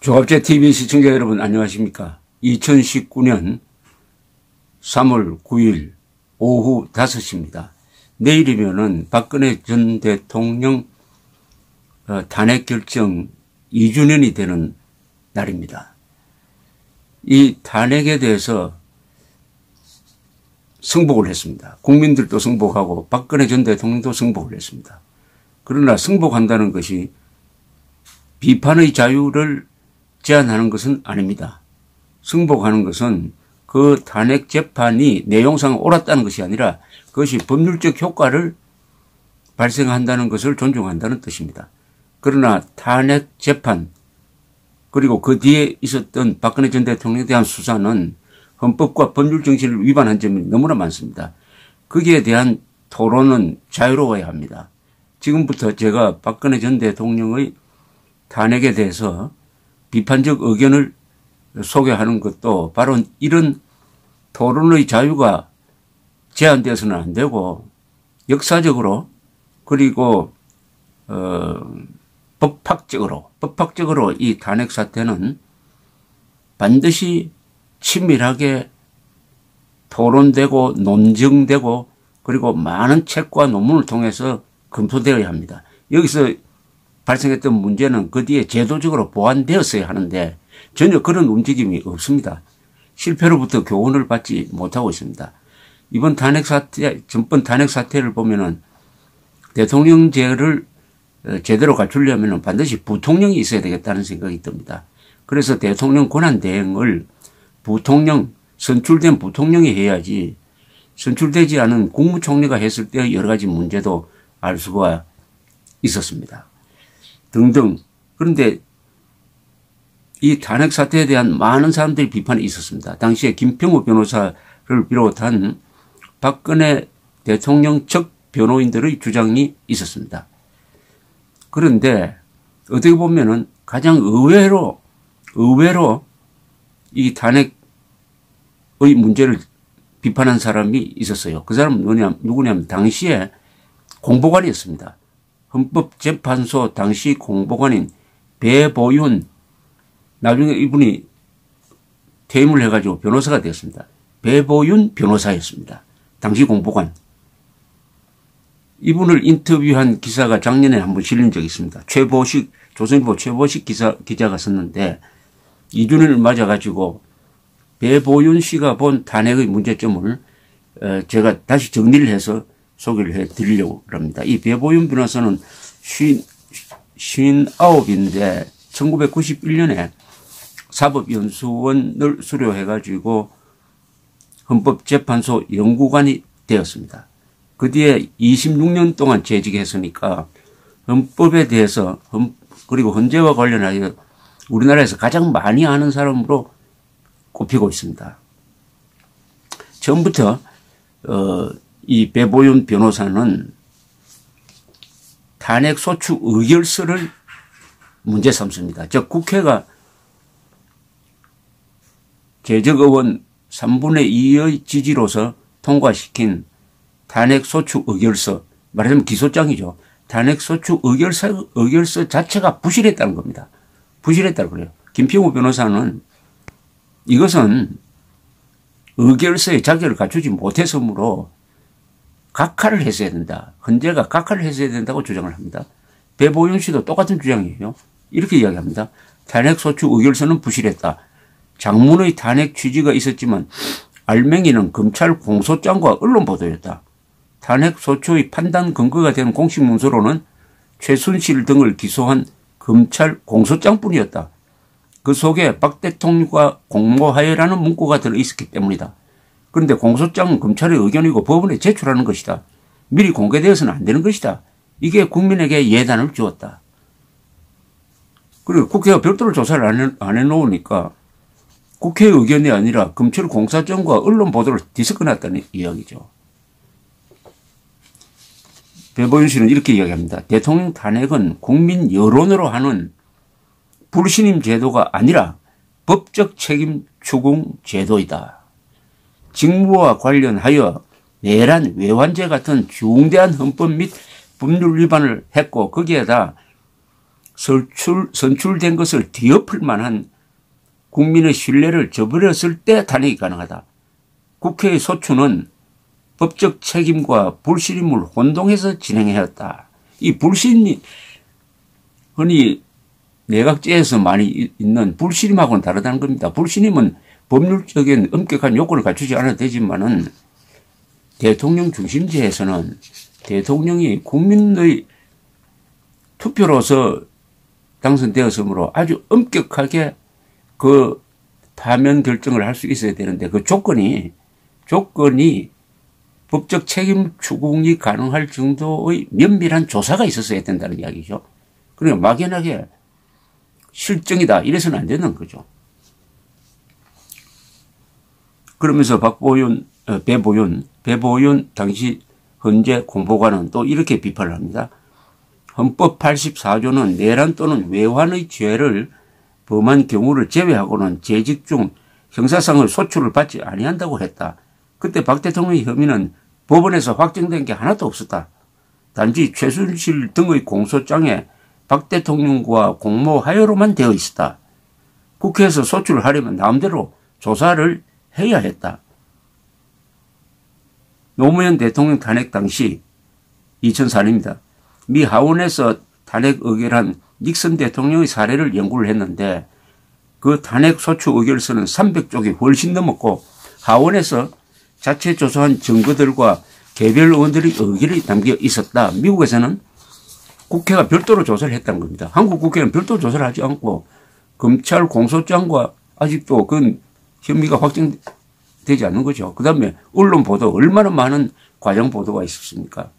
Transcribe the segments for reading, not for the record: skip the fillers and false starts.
조갑제 TV 시청자 여러분 안녕하십니까. 2019년 3월 9일 오후 5시입니다. 내일이면은 박근혜 전 대통령 탄핵 결정 2주년이 되는 날입니다. 이 탄핵에 대해서 승복을 했습니다. 국민들도 승복하고 박근혜 전 대통령도 승복을 했습니다. 그러나 승복한다는 것이 비판의 자유를 제한하는 것은 아닙니다. 승복하는 것은 그 탄핵 재판이 내용상 옳았다는 것이 아니라 그것이 법률적 효과를 발생한다는 것을 존중한다는 뜻입니다. 그러나 탄핵 재판 그리고 그 뒤에 있었던 박근혜 전 대통령에 대한 수사는 헌법과 법률 정신을 위반한 점이 너무나 많습니다. 거기에 대한 토론은 자유로워야 합니다. 지금부터 제가 박근혜 전 대통령의 탄핵에 대해서 비판적 의견을 소개하는 것도 바로 이런 토론의 자유가 제한되어서는 안 되고 역사적으로 그리고 법학적으로 이 탄핵 사태는 반드시 친밀하게 토론되고 논증되고 그리고 많은 책과 논문을 통해서 검토되어야 합니다. 여기서 발생했던 문제는 그 뒤에 제도적으로 보완되었어야 하는데 전혀 그런 움직임이 없습니다. 실패로부터 교훈을 받지 못하고 있습니다. 이번 탄핵 사태, 전번 탄핵 사태를 보면은 대통령제를 제대로 갖추려면 반드시 부통령이 있어야 되겠다는 생각이 듭니다. 그래서 대통령 권한 대행을 선출된 부통령이 해야지 선출되지 않은 국무총리가 했을 때 여러 가지 문제도 알 수가 있었습니다. 등등. 그런데 이 탄핵 사태에 대한 많은 사람들이 비판이 있었습니다. 당시에 김평우 변호사를 비롯한 박근혜 대통령 측 변호인들의 주장이 있었습니다. 그런데 어떻게 보면은 가장 의외로 이 탄핵의 문제를 비판한 사람이 있었어요. 그 사람은 누구냐면 당시에 공보관이었습니다. 헌법재판소 당시 공보관인 배보윤, 나중에 이분이 퇴임을 해가지고 변호사가 되었습니다. 배보윤 변호사였습니다. 당시 공보관. 이분을 인터뷰한 기사가 작년에 한번 실린 적이 있습니다. 조선일보 최보식 기자가 썼는데 2주년을 맞아가지고 배보윤 씨가 본 탄핵의 문제점을 제가 다시 정리를 해서 소개를 해드리려고 합니다. 이 배보윤 변호사는 59인데 1991년에 사법연수원을 수료해가지고 헌법재판소 연구관이 되었습니다. 그 뒤에 26년 동안 재직했으니까 헌법에 대해서 그리고 헌재와 관련하여 우리나라에서 가장 많이 아는 사람으로 꼽히고 있습니다. 처음부터 이 배보윤 변호사는 탄핵 소추 의결서를 문제 삼습니다. 즉 국회가 재적의원 3분의 2의 지지로서 통과시킨 탄핵 소추 의결서, 말하자면 기소장이죠. 탄핵 소추 의결서 자체가 부실했다는 겁니다. 부실했다고 그래요. 김평우 변호사는 이것은 의결서의 자격을 갖추지 못했으므로 각하를 했어야 된다. 헌재가 각하를 했어야 된다고 주장을 합니다. 배보윤 씨도 똑같은 주장이에요. 이렇게 이야기합니다. 탄핵 소추 의결서는 부실했다. 장문의 탄핵 취지가 있었지만 알맹이는 검찰 공소장과 언론 보도였다. 탄핵 소추의 판단 근거가 되는 공식 문서로는 최순실 등을 기소한 검찰 공소장뿐이었다. 그 속에 박 대통령과 공모하여라는 문구가 들어있었기 때문이다. 그런데 공소장은 검찰의 의견이고 법원에 제출하는 것이다. 미리 공개되어서는 안 되는 것이다. 이게 국민에게 예단을 주었다. 그리고 국회가 별도로 조사를 안 해놓으니까 국회의 의견이 아니라 검찰 공소장과 언론 보도를 뒤섞어놨다는 이야기죠. 배보윤 씨는 이렇게 이야기합니다. 대통령 탄핵은 국민 여론으로 하는 불신임 제도가 아니라 법적 책임 추궁 제도이다. 직무와 관련하여 내란 외환죄 같은 중대한 헌법 및 법률 위반을 했고 거기에다 선출된 것을 뒤엎을 만한 국민의 신뢰를 저버렸을 때 탄핵이 가능하다. 국회의 소추는 법적 책임과 불신임을 혼동해서 진행하였다. 이 불신이 흔히 내각제에서 많이 있는 불신임하고는 다르다는 겁니다. 불신임은 법률적인 엄격한 요건을 갖추지 않아도 되지만은 대통령 중심제에서는 대통령이 국민의 투표로서 당선되었으므로 아주 엄격하게 그 파면 결정을 할 수 있어야 되는데 그 조건이 법적 책임 추궁이 가능할 정도의 면밀한 조사가 있었어야 된다는 이야기죠. 그러니까 막연하게 실정이다 이래서는 안 되는 거죠. 그러면서 배보윤 당시 헌재 공보관은 또 이렇게 비판을 합니다. 헌법 84조는 내란 또는 외환의 죄를 범한 경우를 제외하고는 재직 중 형사상의 소추를 받지 아니한다고 했다. 그때 박 대통령의 혐의는 법원에서 확정된 게 하나도 없었다. 단지 최순실 등의 공소장에 박 대통령과 공모 하여로만 되어 있었다. 국회에서 소추를 하려면 마음대로 조사를 해야 했다. 노무현 대통령 탄핵 당시 2004년입니다. 미 하원에서 탄핵 의결한 닉슨 대통령의 사례를 연구를 했는데 그 탄핵 소추 의결서는 300쪽이 훨씬 넘었고 하원에서 자체 조사한 증거들과 개별 의원들의 의견이 담겨 있었다. 미국에서는 국회가 별도로 조사를 했다는 겁니다. 한국 국회는 별도 조사를 하지 않고 검찰 공소장과 아직도 그 혐의가 확정되지 않는 거죠. 그다음에 언론 보도 얼마나 많은 과장 보도가 있었습니까?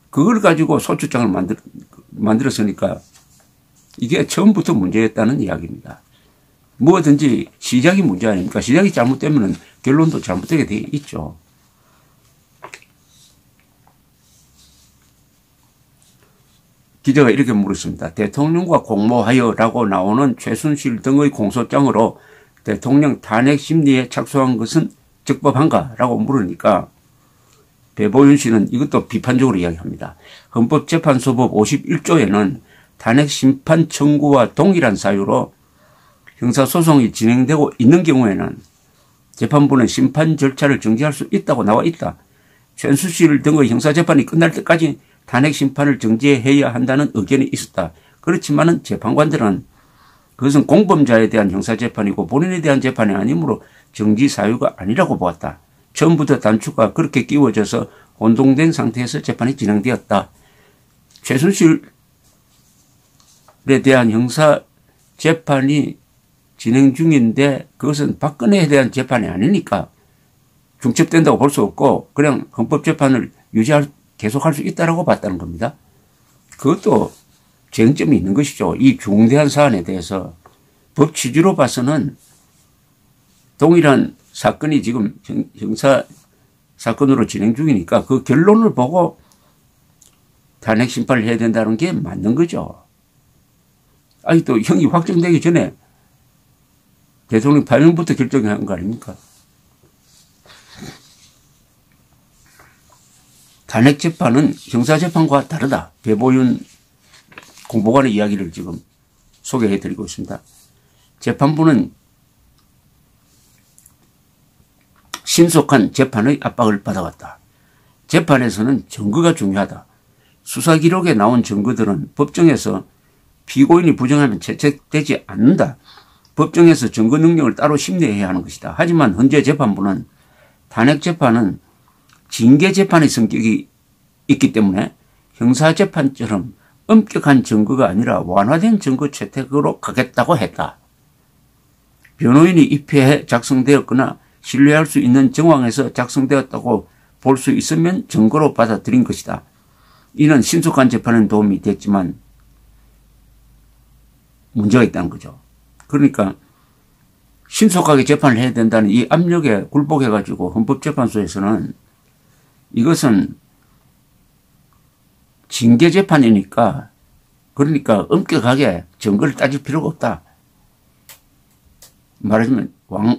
그걸 가지고 소추장을 만들었으니까 이게 처음부터 문제였다는 이야기입니다. 뭐든지 시작이 문제 아닙니까? 시작이 잘못되면 결론도 잘못되게 돼 있죠. 기자가 이렇게 물었습니다. 대통령과 공모하여라고 나오는 최순실 등의 공소장으로 대통령 탄핵 심리에 착수한 것은 적법한가라고 물으니까 배보윤 씨는 이것도 비판적으로 이야기합니다. 헌법재판소법 51조에는 탄핵 심판 청구와 동일한 사유로 형사소송이 진행되고 있는 경우에는 재판부는 심판 절차를 정지할 수 있다고 나와 있다. 최순실 등의 형사재판이 끝날 때까지 탄핵 심판을 정지해야 한다는 의견이 있었다. 그렇지만은 재판관들은 그것은 공범자에 대한 형사재판이고 본인에 대한 재판이 아니므로 정지 사유가 아니라고 보았다. 처음부터 단추가 그렇게 끼워져서 혼동된 상태에서 재판이 진행되었다. 최순실에 대한 형사재판이 진행 중인데 그것은 박근혜에 대한 재판이 아니니까 중첩된다고 볼 수 없고 그냥 헌법재판을 계속할 수 있다라고 봤다는 겁니다. 그것도 쟁점이 있는 것이죠. 이 중대한 사안에 대해서 법 취지로 봐서는 동일한 사건이 지금 형사 사건으로 진행 중이니까 그 결론을 보고 탄핵 심판을 해야 된다는 게 맞는 거죠. 아니 또 형이 확정되기 전에 대통령 파면부터 결정한 거 아닙니까? 탄핵 재판은 형사재판과 다르다. 배보윤 공보관의 이야기를 지금 소개해 드리고 있습니다. 재판부는 신속한 재판의 압박을 받아왔다. 재판에서는 증거가 중요하다. 수사 기록에 나온 증거들은 법정에서 피고인이 부정하면 채택되지 않는다. 법정에서 증거 능력을 따로 심리해야 하는 것이다. 하지만 현재 재판부는 탄핵 재판은 징계 재판의 성격이 있기 때문에 형사재판처럼 엄격한 증거가 아니라 완화된 증거 채택으로 가겠다고 했다. 변호인이 입회해 작성되었거나 신뢰할 수 있는 정황에서 작성되었다고 볼 수 있으면 증거로 받아들인 것이다. 이는 신속한 재판에 도움이 됐지만 문제가 있다는 거죠. 그러니까 신속하게 재판을 해야 된다는 이 압력에 굴복해가지고 헌법재판소에서는 이것은 징계재판이니까 그러니까 엄격하게 증거를 따질 필요가 없다. 말하자면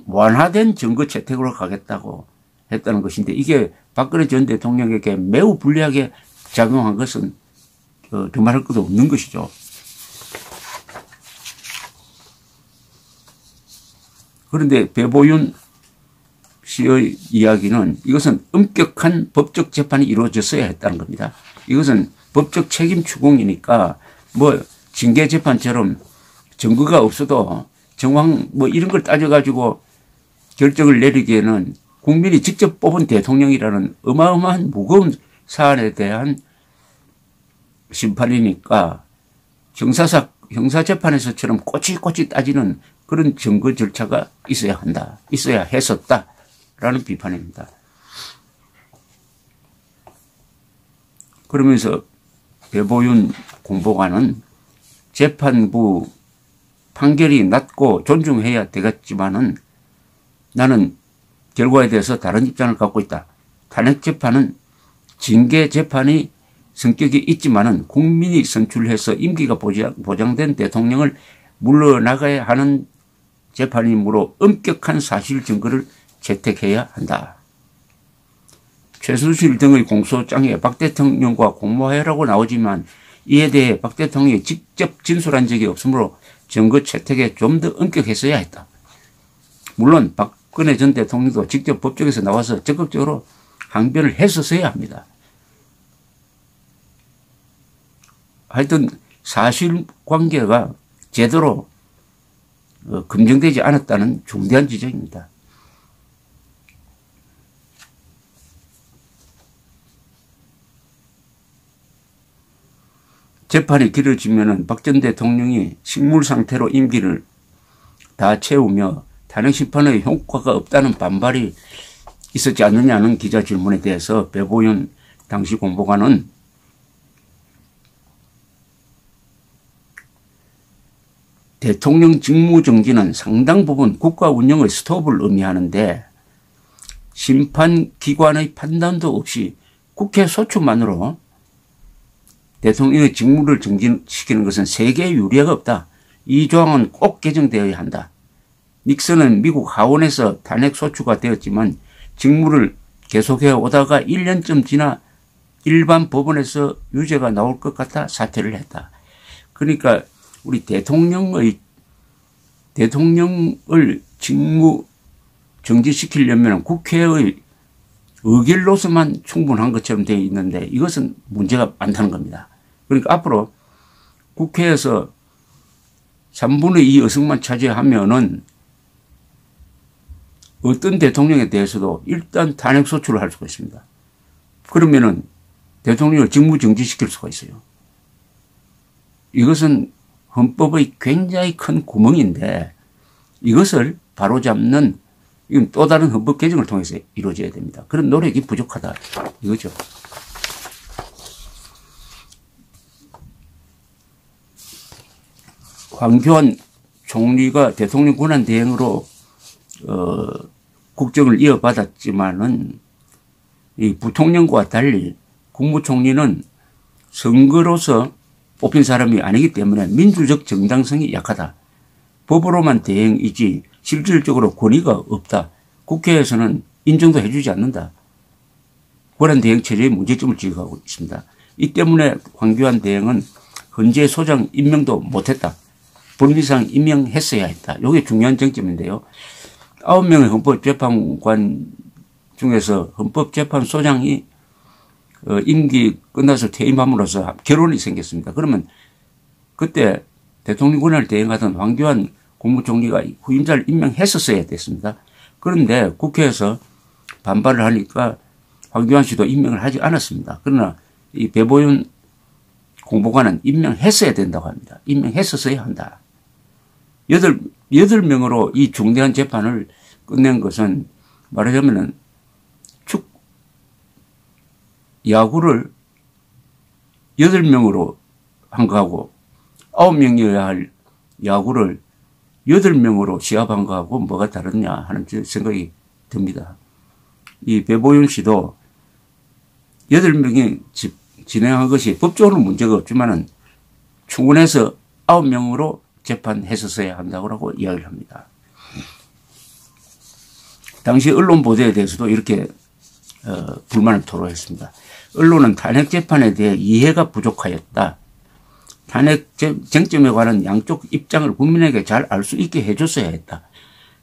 완화된 증거 채택으로 가겠다고 했다는 것인데 이게 박근혜 전 대통령에게 매우 불리하게 작용한 것은 두말할 것도 없는 것이죠. 그런데 배보윤 씨의 이야기는 이것은 엄격한 법적 재판이 이루어졌어야 했다는 겁니다. 이것은 법적 책임 추궁이니까 뭐 징계 재판처럼 증거가 없어도 정황 뭐 이런 걸 따져가지고 결정을 내리기에는 국민이 직접 뽑은 대통령이라는 어마어마한 무거운 사안에 대한 심판이니까 형사재판에서처럼 꼬치꼬치 따지는 그런 증거 절차가 있어야 한다. 있어야 했었다라는 비판입니다. 그러면서 배보윤 공보관은 재판부 판결이 낮고 존중해야 되겠지만은 나는 결과에 대해서 다른 입장을 갖고 있다. 탄핵재판은 징계재판이 성격이 있지만은 국민이 선출해서 임기가 보장된 대통령을 물러나가야 하는 재판이므로 엄격한 사실 증거를 채택해야 한다. 최순실 등의 공소장에 박 대통령과 공모하라고 나오지만 이에 대해 박 대통령이 직접 진술한 적이 없으므로 증거 채택에 좀 더 엄격했어야 했다. 물론 박근혜 전 대통령도 직접 법정에서 나와서 적극적으로 항변을 했었어야 합니다. 하여튼 사실관계가 제대로 검증되지 않았다는 중대한 지적입니다. 재판이 길어지면 박 전 대통령이 식물 상태로 임기를 다 채우며 탄핵심판의 효과가 없다는 반발이 있었지 않느냐는 기자 질문에 대해서 배보윤 당시 공보관은 대통령 직무정지는 상당 부분 국가 운영의 스톱을 의미하는데 심판기관의 판단도 없이 국회 소추만으로 대통령의 직무를 정지시키는 것은 세계에 유례가 없다. 이 조항은 꼭 개정되어야 한다. 닉슨은 미국 하원에서 탄핵 소추가 되었지만 직무를 계속해 오다가 1년쯤 지나 일반 법원에서 유죄가 나올 것 같아 사퇴를 했다. 그러니까 우리 대통령을 직무 정지시키려면 국회의 의결로서만 충분한 것처럼 되어 있는데 이것은 문제가 많다는 겁니다. 그러니까 앞으로 국회에서 3분의 2 의석만 차지하면은 어떤 대통령에 대해서도 일단 탄핵소추를 할 수가 있습니다. 그러면은 대통령을 직무 정지시킬 수가 있어요. 이것은 헌법의 굉장히 큰 구멍인데 이것을 바로잡는 이건 또 다른 헌법 개정을 통해서 이루어져야 됩니다. 그런 노력이 부족하다 이거죠. 황교안 총리가 대통령 권한 대행으로 국정을 이어받았지만은 이 부통령과 달리 국무총리는 선거로서 뽑힌 사람이 아니기 때문에 민주적 정당성이 약하다. 법으로만 대행이지 실질적으로 권위가 없다. 국회에서는 인정도 해주지 않는다. 권한 대행 체제의 문제점을 지적하고 있습니다. 이 때문에 황교안 대행은 헌재 소장 임명도 못했다. 법리상 임명했어야 했다. 이게 중요한 쟁점인데요. 9명의 헌법재판관 중에서 헌법재판소장이 임기 끝나서 퇴임함으로써 결혼이 생겼습니다. 그러면 그때 대통령 권한을 대행하던 황교안 국무총리가 후임자를 임명했었어야 됐습니다. 그런데 국회에서 반발을 하니까 황교안 씨도 임명을 하지 않았습니다. 그러나 이 배보윤 공보관은 임명했어야 된다고 합니다. 임명했었어야 한다. 8명으로 이 중대한 재판을 끝낸 것은 말하자면은 야구를 8명으로 한 거하고 9명이어야 할 야구를 8명으로 시합한 거하고 뭐가 다르냐 하는 생각이 듭니다. 이 배보윤 씨도 8명이 진행한 것이 법적으로 문제가 없지만은 충분해서 9명으로 재판했었어야 한다고 이야기를 합니다. 당시 언론 보도에 대해서도 이렇게 불만을 토로했습니다. 언론은 탄핵 재판에 대해 이해가 부족하였다. 탄핵 쟁점에 관한 양쪽 입장을 국민에게 잘 알 수 있게 해줬어야 했다.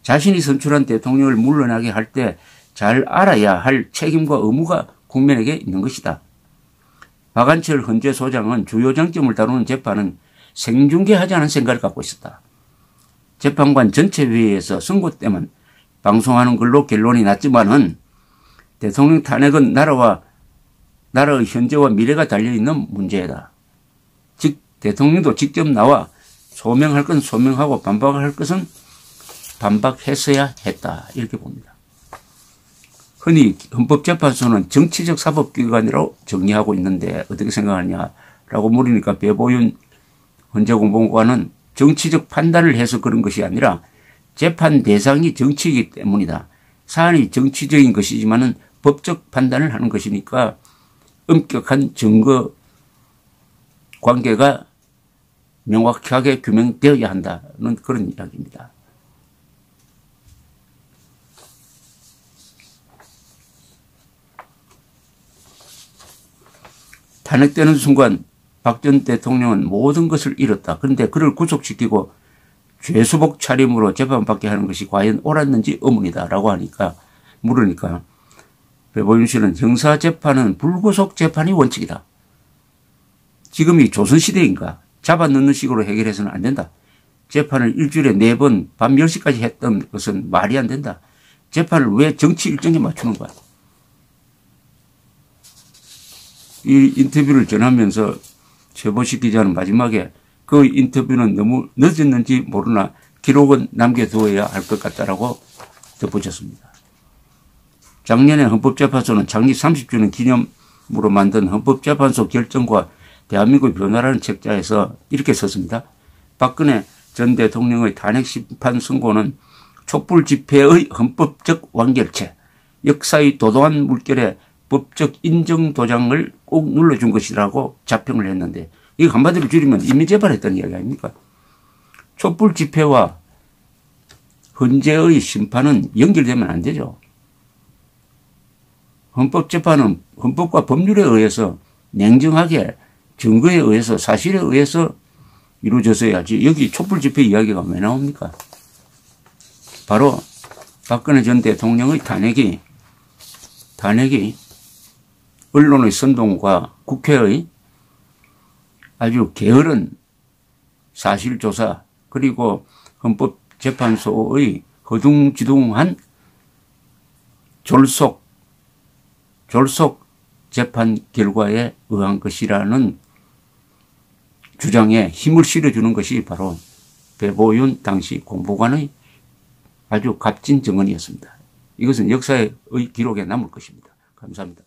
자신이 선출한 대통령을 물러나게 할 때 잘 알아야 할 책임과 의무가 국민에게 있는 것이다. 박한철 헌재 소장은 주요 쟁점을 다루는 재판은 생중계하지 않은 생각을 갖고 있었다. 재판관 전체 회의에서 선고 때만 방송하는 걸로 결론이 났지만은 대통령 탄핵은 나라의 현재와 미래가 달려있는 문제다. 즉 대통령도 직접 나와 소명할 건 소명하고 반박할 것은 반박했어야 했다. 이렇게 봅니다. 흔히 헌법재판소는 정치적 사법기관이라고 정의하고 있는데 어떻게 생각하냐라고 물으니까 배보윤 헌재공보관은 정치적 판단을 해서 그런 것이 아니라 재판 대상이 정치이기 때문이다. 사안이 정치적인 것이지만은 법적 판단을 하는 것이니까 엄격한 증거 관계가 명확하게 규명되어야 한다는 그런 이야기입니다. 탄핵되는 순간 박 전 대통령은 모든 것을 잃었다. 그런데 그를 구속시키고 죄수복 차림으로 재판받게 하는 것이 과연 옳았는지 의문이다라고 물으니까 배보윤 씨는 형사재판은 불구속 재판이 원칙이다. 지금이 조선시대인가 잡아넣는 식으로 해결해서는 안 된다. 재판을 일주일에 4번 밤 10시까지 했던 것은 말이 안 된다. 재판을 왜 정치 일정에 맞추는 거야. 이 인터뷰를 전하면서 최보식 기자는 마지막에 그 인터뷰는 너무 늦었는지 모르나 기록은 남겨두어야 할 것 같다라고 덧붙였습니다. 작년에 헌법재판소는 창립 30주년 기념으로 만든 헌법재판소 결정과 대한민국 변화라는 책자에서 이렇게 썼습니다. 박근혜 전 대통령의 탄핵 심판 선고는 촛불 집회의 헌법적 완결체, 역사의 도도한 물결에 법적 인정 도장을 꼭 눌러준 것이라고 자평을 했는데 이거 한마디로 줄이면 임의재판했다는 이야기 아닙니까? 촛불 집회와 헌재의 심판은 연결되면 안 되죠. 헌법재판은 헌법과 법률에 의해서 냉정하게 증거에 의해서 사실에 의해서 이루어졌어야지 여기 촛불 집회 이야기가 왜 나옵니까? 바로 박근혜 전 대통령의 탄핵이 언론의 선동과 국회의 아주 게으른 사실조사 그리고 헌법재판소의 허둥지둥한 졸속 재판 결과에 의한 것이라는 주장에 힘을 실어주는 것이 바로 배보윤 당시 공보관의 아주 값진 증언이었습니다. 이것은 역사의 기록에 남을 것입니다. 감사합니다.